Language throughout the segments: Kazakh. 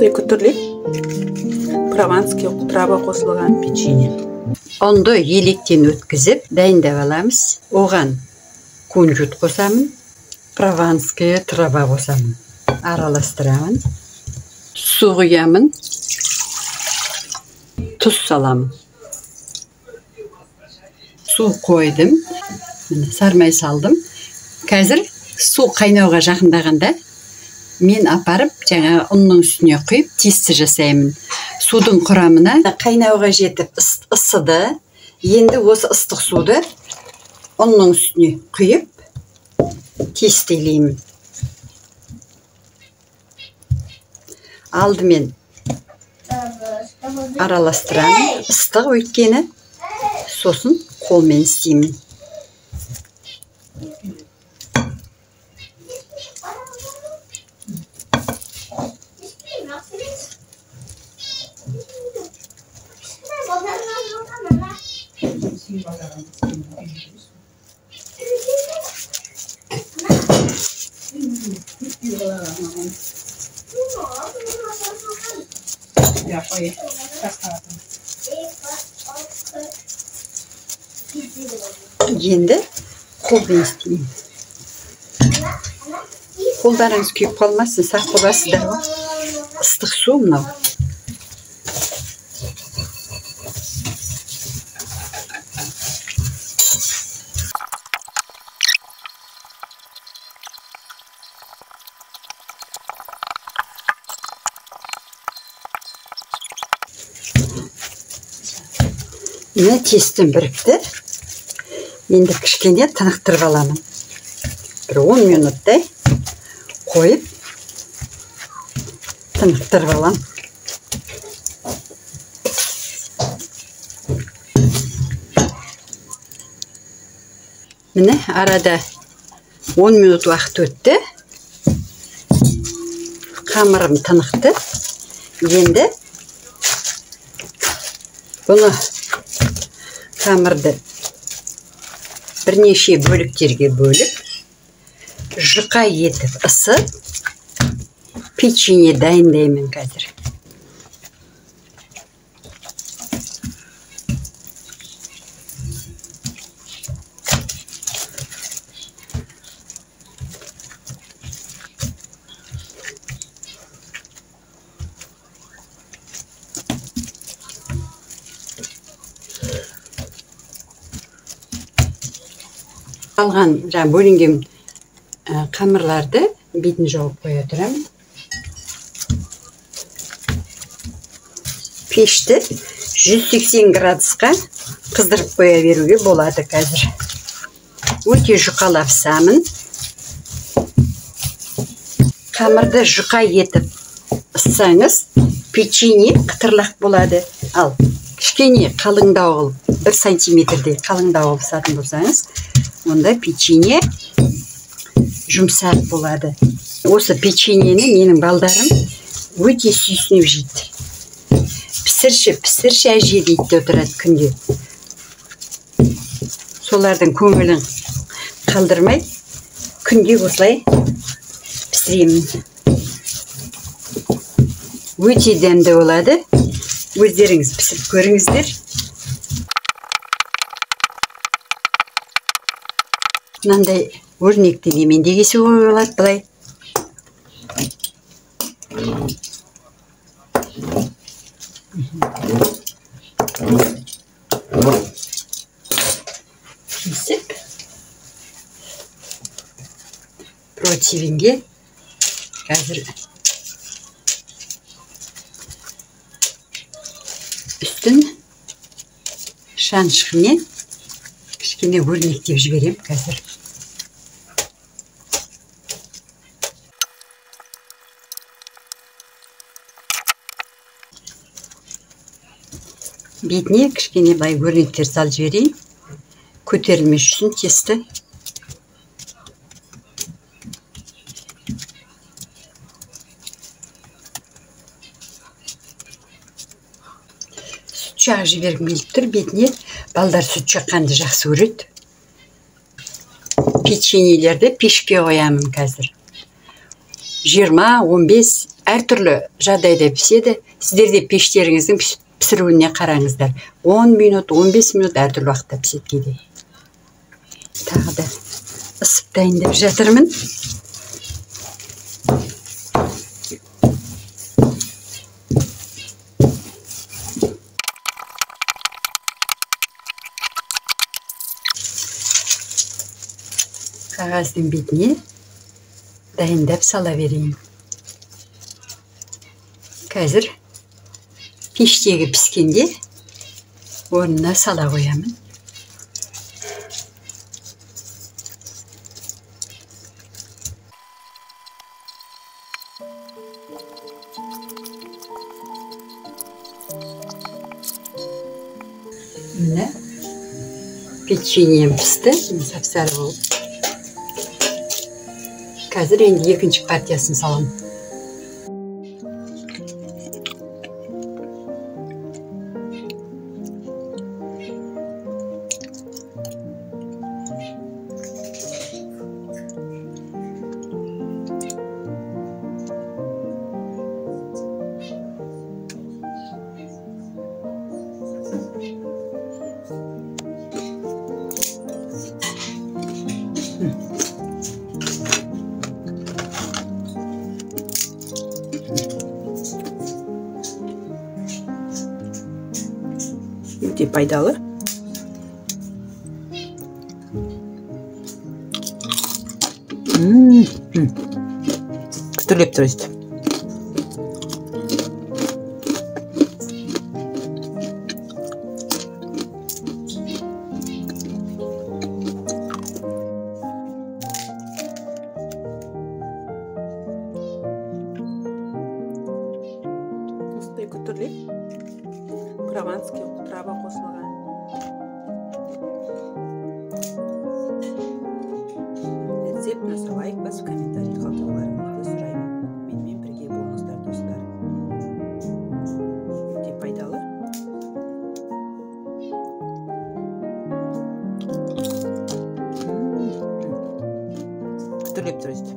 екі түрлі прованский трава қосылған печенье. Онды електен өткізіп дайындап аламыз. Оған кунжут қосамын, прованский трава қосамын. Араластырамын. Су құямын. Тұз саламын. Су қойдым. Сармай салдым. Қазір су қайнауға жақындағанда мен апарып жаңа ұнның үстіне құйып тесті жасаймын. Судың құрамына қайнауға жетіп ысыды. Енді осы ыстық суды ұнның үстіне құйып тестелеймін. Алдымен араластырамын. Ыстық өйткені сосын қолмен істеймін. Енді қолмен істеймін. Қолдарыңыз күйіп қалмасын, сақ боласыздар ғой. Ыстық су мынау. Міне тестім бірікті. Енді кішкене тынықтырып аламын. Бір 10 минуттай қойып тынықтырып аламын. Міне арада 10 минут уақыт өтті. Қамырым тынықты. Енді бұны қамырды бірнеше бөліктерге бөліп, жұқа етіп ысып, печенье дайындаймын қазір. Алған бөлінген қамырларды бетін жауып қоя тұрамын. Пешті 180 градусқа қыздырып қоя беруге болады қазір. Өте жұқалап самын. Қамырды жұқа етіп ыссаңыз, печенье қытырлақ болады. Ал кішкене қалыңдау қылып, 1 сантиметрдей қалыңдау қылып сатын болсаңыз, онда печенье жұмсақ болады. Осы печеньені менің балдарым өте сүйсініп жейді. Пісірші әже дейді отырады күнде. Солардың көңілін қалдырмай, күнде осылай пісіремін. Өте дәмді болады. Өздеріңіз пісіріп көріңіздер. Мынандай өрнекті немен де кесуге болады былай. Кесіп противенге қазір үстін шаншқымен кішкене өрнектеп жіберем қазір. Бетіне кішкене бай өрнектер салып жіберейін. Көтерілмес үшін тесті. Сүт жағып жібергім келіп тұр бетіне. Балдар сүт жаққанды жақсы көреді. печеньелерді пешке қоямын қазір. 20-15 әртүрлі жағдайда піседі. Сіздер де пештеріңіздің пісіруіне қараңыздар. 10 минут, 15 минут әртүрлі уақытта піседі кейде. Тағы да ысып дайындап жатырмын. Қағаздың бетіне дайындап сала берейін. Қазір пештегі піскенде орнына сала қоямын. Міне печеньем пісті, сап-сары болып. Қазір енді екінші партиясын саламын. Өте пайдалы. Күтірлеп тұр өсті. Осындай күтірлеп прованский трава қосылған. Рецепт насыр лайк басып комментарий қалдыруларыңызды сұраймын. Менімен бірге болыңыздар, достар. Өте пайдалы. Күтірлеп тұр өсті.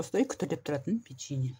Осылай күтірлеп тұратын печенье.